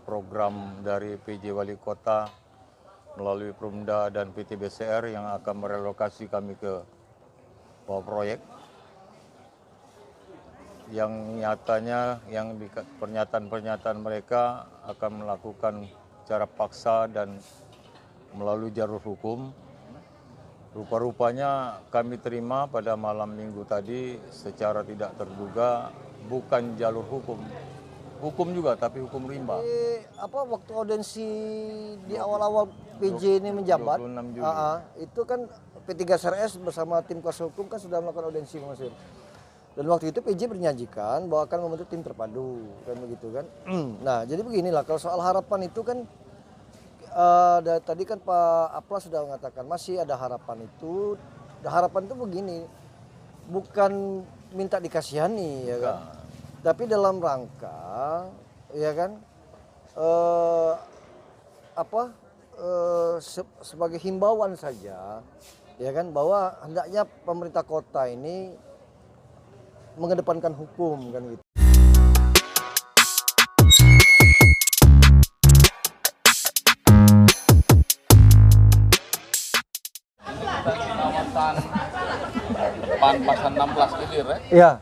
program dari PJ Wali Kota melalui Perumda dan PT BCR yang akan merelokasi kami ke bawah proyek. Yang nyatanya, yang di pernyataan mereka akan melakukan secara paksa dan melalui jalur hukum. Rupa-rupanya kami terima pada malam minggu tadi secara tidak terduga bukan jalur hukum. Hukum juga, tapi hukum rimba. Waktu audensi di awal-awal PJ ini menjabat, 26 Juli. Itu kan P3SRS bersama tim kuasa hukum kan sudah melakukan audensi, Mas Ir. Dan waktu itu PJ menjanjikan bahwa akan membentuk tim terpadu, kan begitu kan. Nah, jadi beginilah, kalau soal harapan itu kan, tadi kan Pak Apla sudah mengatakan masih ada harapan itu. Harapan itu begini, bukan minta dikasihani, ya kan. Tapi dalam rangka, ya kan, sebagai himbauan saja, ya kan, bahwa hendaknya pemerintah kota ini mengedepankan hukum, kan gitu. Depan Pasar 16 Ilir ya? Iya.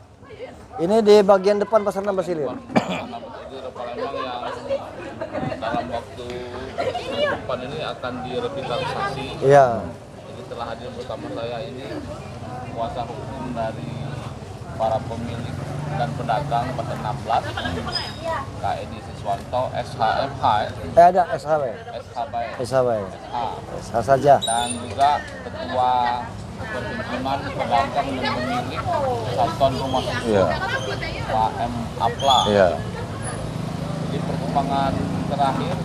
Ini di bagian depan Pasar 16 Ilir. Pasar 16 Ilir Palembang yang dalam waktu depan ini akan direvitalisasi. Iya. Jadi telah hadir bersama saya ini kuasa hukum dari para pemilik dan pedagang Pasar 16, Kak Edi Siswanto, SHMH, Ada SHW. SHB, SH saja. dan juga Ketua Perhimpunan Pedagang dan Pemilik Satuan Rumah Susun, Pak M. Apla. Jadi perkembangan terakhir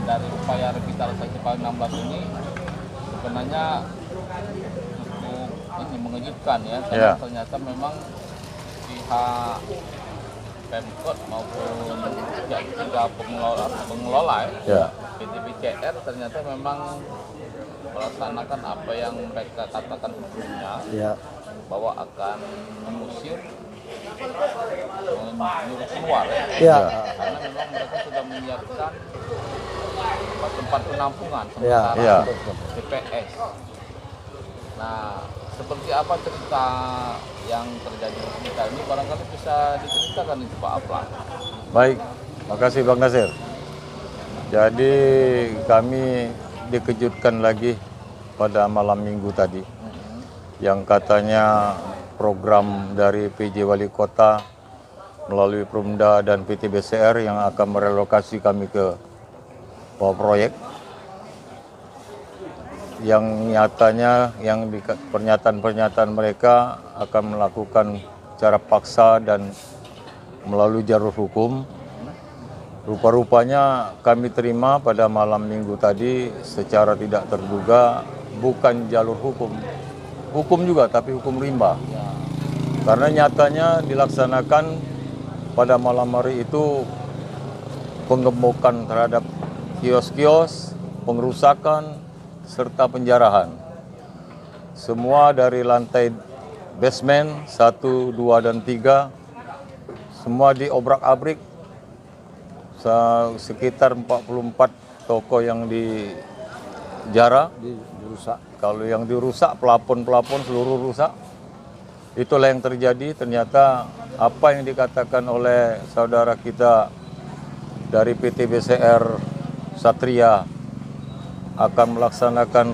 dari upaya revitalisasi Pasar 16 ini sebenarnya cukup mengejutkan ya, karena ternyata memang pihak Pemkot maupun pihak ketiga pengelola PT BCR ternyata memang melaksanakan apa yang mereka katakan sebelumnya, bahwa akan mengusir, menyuruh keluar karena memang mereka sudah menyiapkan tempat penampungan sementara TPS. Nah, seperti apa cerita yang terjadi di kita ini, barangkali bisa diceritakan itu Pak Apla. Baik, makasih Bang Nasir. Jadi kami dikejutkan lagi pada malam minggu tadi, yang katanya program dari PJ Wali Kota melalui Perumda dan PT BCR yang akan merelokasi kami ke bawah proyek. Yang nyatanya, yang di pernyataan mereka akan melakukan secara paksa dan melalui jalur hukum. Rupa-rupanya kami terima pada malam minggu tadi secara tidak terduga bukan jalur hukum. Hukum juga, tapi hukum rimba. Karena nyatanya dilaksanakan pada malam hari itu penggembokan terhadap kios-kios, pengerusakan, serta penjarahan. Semua dari lantai basement 1, 2, dan 3, semua diobrak-abrik. Sekitar 44 toko yang dijarah, dirusak. Kalau yang dirusak, pelapon-pelapon seluruh rusak. Itulah yang terjadi. Ternyata apa yang dikatakan oleh saudara kita dari PT BCR Satria akan melaksanakan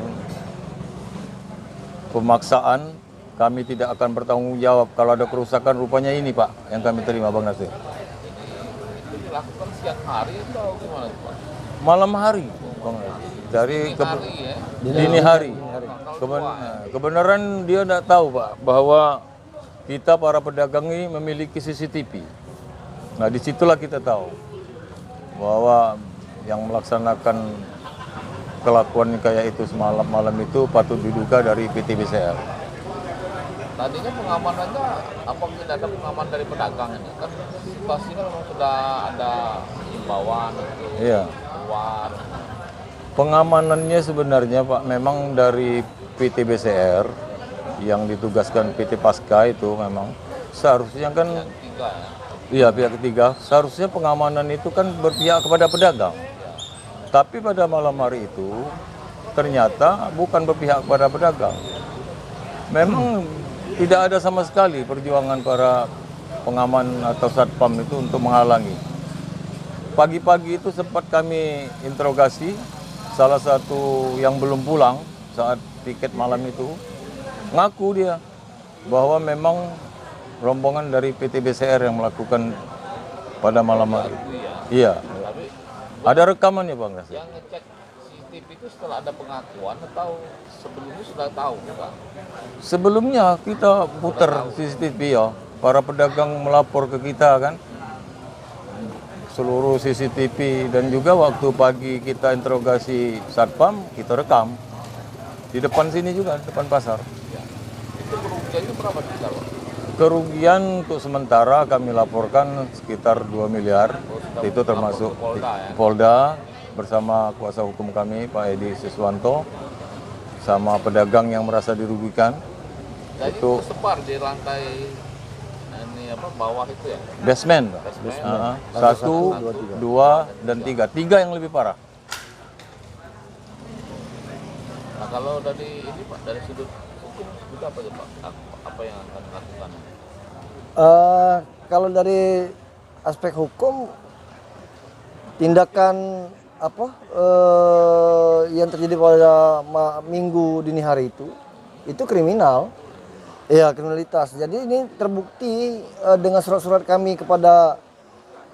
pemaksaan, kami tidak akan bertanggung jawab kalau ada kerusakan. Rupanya ini Pak yang kami terima, Bang Nasir. Itu dilakukan siang hari atau gimana Pak? Malam hari, Bang Nasir. Dari dini hari. Kebenaran dia tidak tahu Pak bahwa kita para pedagang ini memiliki CCTV. Nah, disitulah kita tahu bahwa yang melaksanakan kelakuan kayak itu semalam itu patut diduga dari PT BCR. Tadinya pengamanannya, apa tidak ada pengaman dari pedagang ini? Kan situasinya memang sudah ada himbauan keluar. Pengamanannya sebenarnya Pak memang dari PT BCR yang ditugaskan PT Pasca itu memang seharusnya kan Iya, pihak ketiga. Seharusnya pengamanan itu kan berpihak kepada pedagang. Tapi pada malam hari itu ternyata bukan berpihak kepada pedagang. Memang tidak ada sama sekali perjuangan para pengaman atau satpam itu untuk menghalangi. Pagi-pagi itu sempat kami interogasi salah satu yang belum pulang saat piket malam itu, ngaku dia bahwa memang rombongan dari PT BCR yang melakukan pada malam hari. Iya. Tapi Ada rekamannya Bang Nasir. yang ngecek CCTV itu setelah ada pengakuan atau sebelumnya sudah tahu, Pak? Sebelumnya kita putar CCTV ya. Para pedagang melapor ke kita kan. Seluruh CCTV dan juga waktu pagi kita interogasi satpam, kita rekam. Di depan sini juga, depan pasar. Itu kerugiannya berapa juta, Pak? Kerugian untuk sementara kami laporkan sekitar 2 miliar. Itu termasuk lapor ke Polda, ya? Polda bersama kuasa hukum kami Pak Edi Siswanto sama pedagang yang merasa dirugikan. Dan itu tersebar di lantai ini apa bawah itu ya? Basement, Pak. Satu, dua, dan tiga. Tiga yang lebih parah. Nah kalau dari ini Pak, dari sudut hukum juga apa ya Pak? Apa yang akan dilakukan? Kalau dari aspek hukum, tindakan apa yang terjadi pada minggu dini hari itu kriminal, ya kriminalitas. Jadi ini terbukti dengan surat-surat kami kepada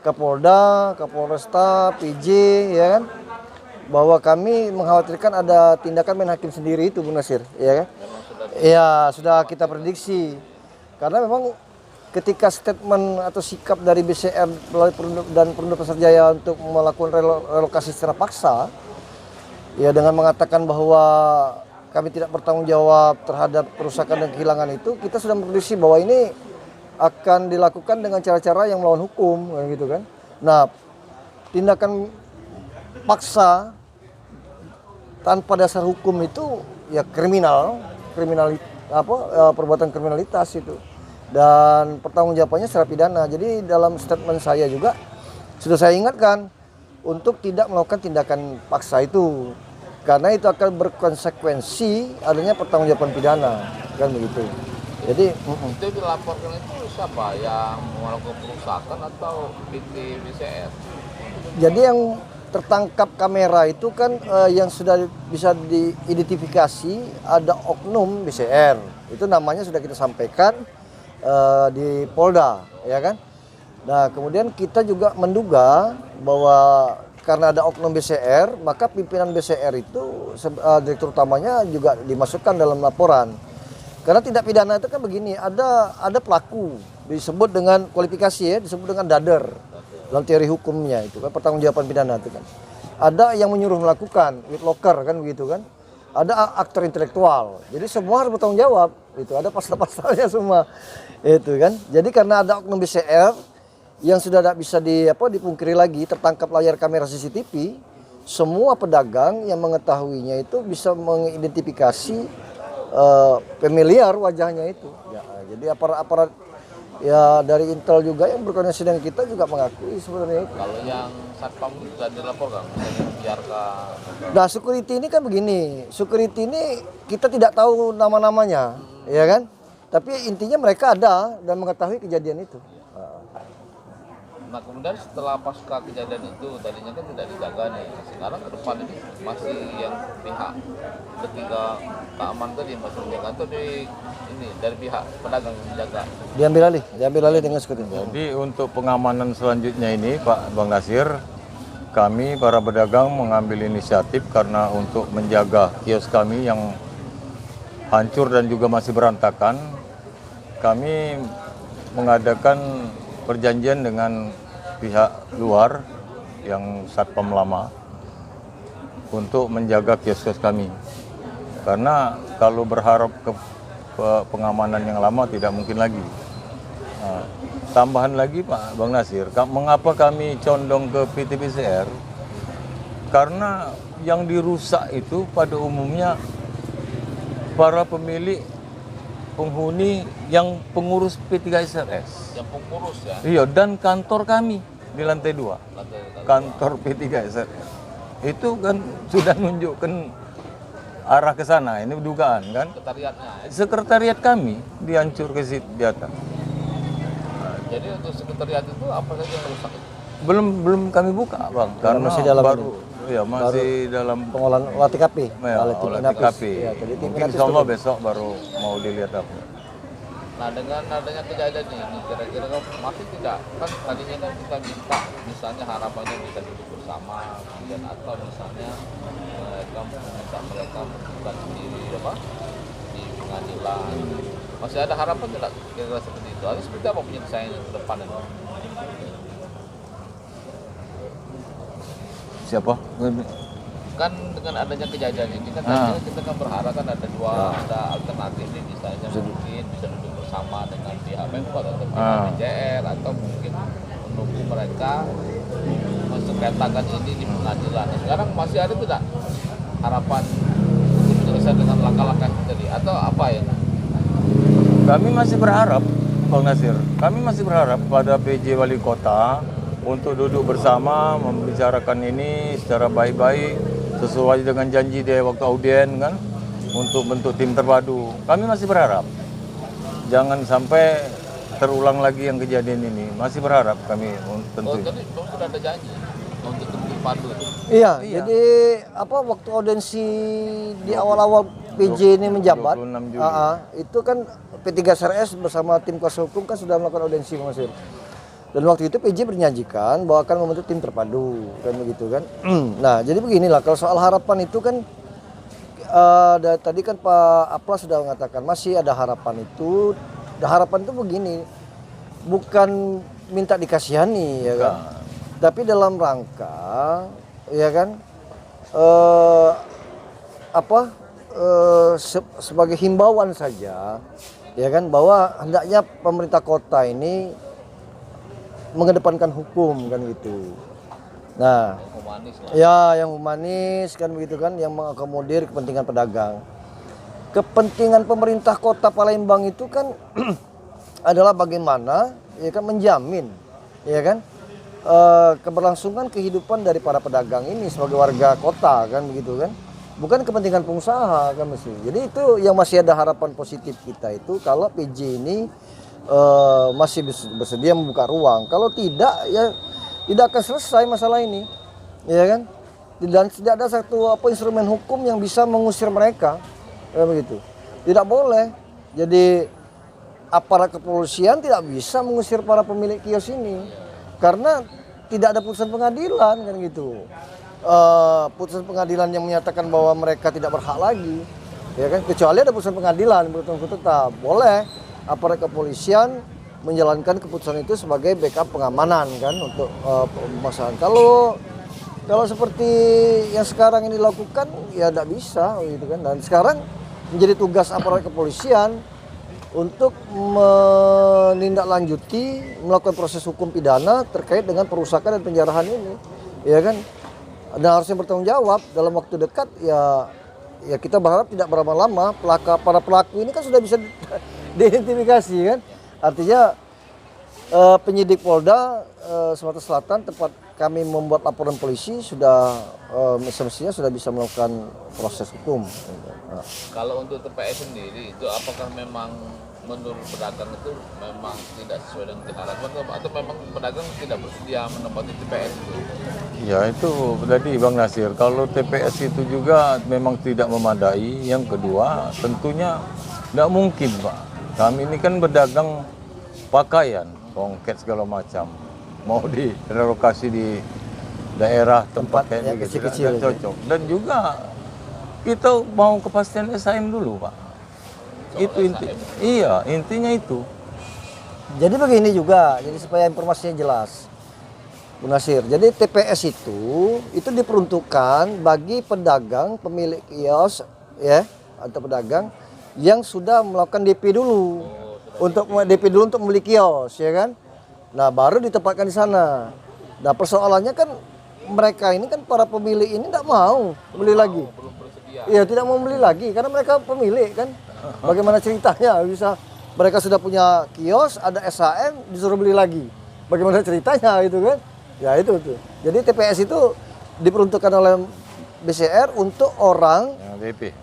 Kapolda, Kapolresta, PJ, ya kan, bahwa kami mengkhawatirkan ada tindakan main hakim sendiri itu, Bu Nasir, ya kan? Ya sudah kita prediksi karena memang ketika statement atau sikap dari BCR dan Perumda Pasar Jaya untuk melakukan relokasi secara paksa, ya dengan mengatakan bahwa kami tidak bertanggung jawab terhadap kerusakan dan kehilangan itu, kita sudah memprediksi bahwa ini akan dilakukan dengan cara-cara yang melawan hukum, gitu kan. Nah, tindakan paksa tanpa dasar hukum itu ya perbuatan kriminalitas itu. Dan pertanggungjawabannya secara pidana. Jadi dalam statement saya juga sudah saya ingatkan untuk tidak melakukan tindakan paksa itu, karena itu akan berkonsekuensi adanya pertanggungjawaban pidana, kan begitu. Jadi itu dilaporkan itu siapa yang melakukan perusakan atau PT BCR? Jadi yang tertangkap kamera itu kan yang sudah bisa diidentifikasi ada oknum BCR. Itu namanya sudah kita sampaikan di Polda, ya kan. Nah, kemudian kita juga menduga bahwa karena ada oknum BCR, maka pimpinan BCR itu direktur utamanya juga dimasukkan dalam laporan. Karena tindak pidana itu kan begini, ada pelaku disebut dengan kualifikasi ya, disebut dengan dader dalam teori hukumnya itu kan pertanggungjawaban pidana itu kan. Ada yang menyuruh melakukan, witlocker kan begitu kan. Ada aktor intelektual. Jadi semua harus bertanggung jawab. Itu ada pasal-pasalnya semua. Itu kan. Jadi karena ada oknum BCR yang sudah tidak bisa dipungkiri lagi, tertangkap layar kamera CCTV, semua pedagang yang mengetahuinya itu bisa mengidentifikasi familiar wajahnya itu. Ya, jadi aparat ya dari Intel juga yang berkoordinasi dengan kita juga mengakui sebenarnya itu. Kalau yang satpam itu sudah dilaporkan, biarkan. Nah, security ini kan begini, security ini kita tidak tahu nama-namanya, ya kan? Tapi intinya mereka ada dan mengetahui kejadian itu. Nah kemudian setelah pasca kejadian itu tadinya kan tidak dijaga nih, sekarang ke depan ini masih yang pihak ketiga keamanan tadi masih menjaga atau dari pihak pedagang menjaga? Diambil alih dengan security. Jadi untuk pengamanan selanjutnya ini Pak Bang Nasir, kami para pedagang mengambil inisiatif karena untuk menjaga kios kami yang hancur dan juga masih berantakan, kami mengadakan perjanjian dengan pihak luar yang satpam lama untuk menjaga kios-kios kami. Karena kalau berharap ke pengamanan yang lama tidak mungkin lagi. Nah, tambahan lagi Pak Bang Nasir, mengapa kami condong ke PT BCR? Karena yang dirusak itu pada umumnya para pemilik penghuni yang pengurus P3SRS. Yang pengurus ya. Iya, dan kantor kami di lantai 2. Lantai- Kantor P3SRS. Itu kan sudah nunjukkan arah ke sana. Ini dugaan kan. Sekretariatnya ya. Sekretariat kami dihancur ke situ di atas. Jadi untuk sekretariat itu apa saja yang rusak? Belum kami buka, Bang, karena masih dalam baru ya masih dalam Pengolahan olah TKP. ya, oleh tim olah Inapis. TKP. Ya, tadi tim Mungkin Inapis insya Allah turun. besok baru mau dilihat apa. Nah dengan adanya kejadian ini kira-kira masih tidak kan tadinya kan kita minta misalnya harapannya bisa duduk bersama kemudian atau misalnya mereka menentukan sendiri apa di pengadilan masih ada harapan tidak kira-kira seperti itu atau seperti apa penyelesaiannya ke depan ini? Siapa? Kan dengan adanya kejadian ini kan tadinya kita kan berharap kan ada ada alternatif nih misalnya mungkin bisa duduk bersama dengan pihak Pemkot atau pihak DJR atau mungkin menunggu mereka mensengketakan ini di pengadilan. Nah, sekarang masih ada tidak harapan untuk menyelesaikan dengan langkah-langkah tadi atau apa ya? Kami masih berharap, Bang Nasir. Kami masih berharap pada PJ Wali Kota untuk duduk bersama membicarakan ini secara baik-baik sesuai dengan janji dia waktu audien kan untuk bentuk tim terpadu. Kami masih berharap jangan sampai terulang lagi yang kejadian ini. Masih berharap kami tentu. Jadi sudah ada janji untuk tim terpadu itu. Iya, jadi apa waktu audensi di awal-awal PJ ini menjabat, 26 Juli. itu kan P3SRS bersama tim kuasa hukum kan sudah melakukan audensi, Mas Masir. Dan waktu itu PJ menjanjikan bahwa akan membentuk tim terpadu, kan begitu kan. Nah, jadi beginilah kalau soal harapan itu kan tadi kan Pak Apla sudah mengatakan masih ada harapan itu. Harapan itu begini, bukan minta dikasihani ya kan, tapi dalam rangka ya kan sebagai himbauan saja ya kan bahwa hendaknya pemerintah kota ini mengedepankan hukum kan gitu. Nah, Humanis lah. ya yang humanis kan begitu kan, yang mengakomodir kepentingan pedagang. Kepentingan pemerintah kota Palembang itu kan adalah bagaimana ya kan menjamin ya kan keberlangsungan kehidupan dari para pedagang ini sebagai warga kota kan begitu kan. Bukan kepentingan pengusaha kan mesti. Jadi itu yang masih ada harapan positif kita itu kalau PJ ini masih bersedia membuka ruang. Kalau tidak ya tidak akan selesai masalah ini, ya kan? Dan tidak ada satu instrumen hukum yang bisa mengusir mereka, ya begitu. Tidak boleh. Jadi aparat kepolisian tidak bisa mengusir para pemilik kios ini karena tidak ada putusan pengadilan kan gitu. Putusan pengadilan yang menyatakan bahwa mereka tidak berhak lagi, ya kan? Kecuali ada putusan pengadilan berlaku tetap boleh aparat kepolisian menjalankan keputusan itu sebagai backup pengamanan kan untuk pemasangan. Kalau seperti yang sekarang ini dilakukan ya tidak bisa gitu kan. Dan sekarang menjadi tugas aparat kepolisian untuk menindaklanjuti melakukan proses hukum pidana terkait dengan perusakan dan penjarahan ini, ya kan. Dan harusnya bertanggung jawab dalam waktu dekat ya kita berharap tidak berlama-lama. Para pelaku ini kan sudah bisa diidentifikasi kan. Artinya penyidik Polda Sumatera Selatan tempat kami membuat laporan polisi sudah semestinya sudah bisa melakukan proses hukum. Nah. Kalau untuk TPS sendiri itu apakah memang menurut pedagang itu memang tidak sesuai dengan diharapkan atau memang pedagang tidak bersedia menempati TPS itu? Ya itu tadi Bang Nasir, kalau TPS itu juga memang tidak memadai. Yang kedua tentunya tidak mungkin Pak. Kami ini kan berdagang pakaian, kongket segala macam. Mau direlokasi di daerah tempat kayak yang begitu kecil-kecil tidak cocok. Dan juga kita mau kepastian SHM dulu Pak. Itu intinya itu. Jadi begini juga, jadi supaya informasinya jelas, Bu Nasir. Jadi TPS itu diperuntukkan bagi pedagang pemilik kios ya atau pedagang yang sudah melakukan DP dulu untuk membeli kios ya kan. Nah baru ditempatkan di sana. Nah persoalannya kan mereka ini kan para pemilik ini tidak mau beli lagi. Belum bersedia. Iya tidak mau beli lagi karena mereka pemilik kan. Bagaimana ceritanya bisa mereka sudah punya kios, ada SHM, disuruh beli lagi. Bagaimana ceritanya itu kan? Ya itu tuh. Jadi TPS itu diperuntukkan oleh BCR untuk orang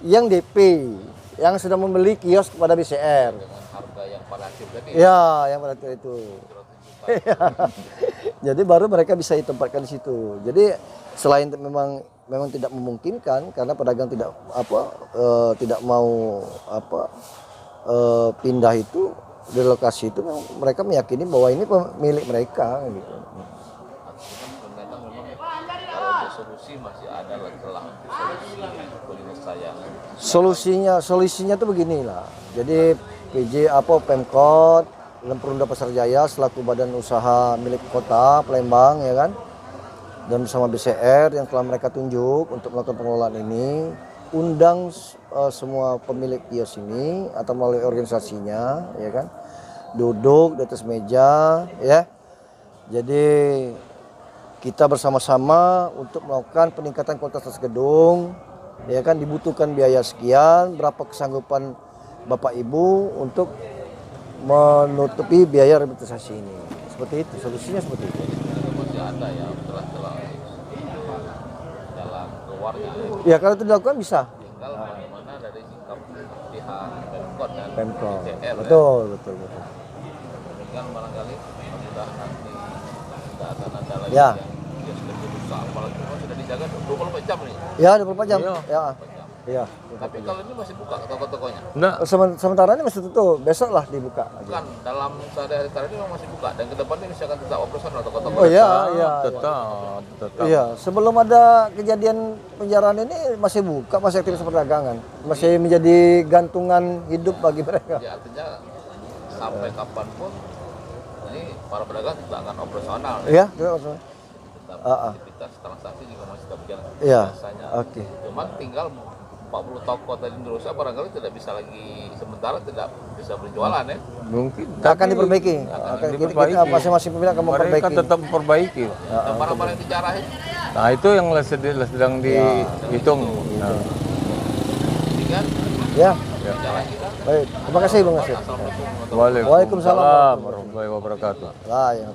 yang DP, yang sudah membeli kios kepada BCR. Dengan harga yang palatif tadi. Ya, yang pada itu. Jadi baru mereka bisa ditempatkan di situ. Jadi selain memang tidak memungkinkan karena pedagang tidak mau pindah itu di lokasi itu, mereka meyakini bahwa ini milik mereka gitu. Ternyata memang kalau untuk solusi masih ada celah untuk penyelesaian. Solusinya tuh beginilah. Jadi Pemkot Lemperunda Pasar Jaya selaku badan usaha milik kota Palembang ya kan, dan bersama BCR yang telah mereka tunjuk untuk melakukan pengelolaan ini, undang semua pemilik kios ini atau melalui organisasinya ya kan, duduk di atas meja ya. Jadi kita bersama-sama untuk melakukan peningkatan kualitas gedung ya kan, dibutuhkan biaya sekian, berapa kesanggupan Bapak Ibu untuk menutupi biaya revitalisasi ini. Seperti itu, solusinya seperti itu. Masih ada ya celah-celah jalan keluarnya. Ya kalau itu dilakukan bisa. Tinggal bagaimana dari sikap pihak Pemkot dan Pemkot. BCR. Betul. Dengan barangkali sudah nanti tidak akan ada lagi Ya. yang sudah berusaha, apalagi sudah dijaga 24 jam nih. Ya 24 jam. Ya. Iya. Tapi kalau ini masih buka toko-tokonya? Enggak. Sementara ini masih tutup, besok lah dibuka. Bukan, dalam sehari-hari sekarang ini memang masih buka dan kedepannya ini akan tetap operasional toko-toko. Oh iya. Tetap. Iya, sebelum ada kejadian penjaraan ini masih buka, masih aktivitas perdagangan, masih menjadi gantungan hidup bagi mereka. Ya artinya sampai kapanpun ini para pedagang tidak akan operasional. Iya, betul. Tetap aktivitas transaksi juga masih tetap berjalan Iya. biasanya. Oke. Cuman tinggal 40 toko tadi dirusak, barangkali tidak bisa lagi, sementara tidak bisa berjualan ya. Mungkin Akan diperbaiki. Kita masing-masing pemilik akan memperbaiki. mereka tetap memperbaiki. Dan barang-barang yang dijarahin, Nah itu yang sedang dihitung. Nah. dengan Ya, jalan kita. baik. Terima kasih Bang Nasir. Assalamualaikum warahmatullahi wabarakatuh. Waalaikumsalam Warahmatullahi wabarakatuh. Lah ya.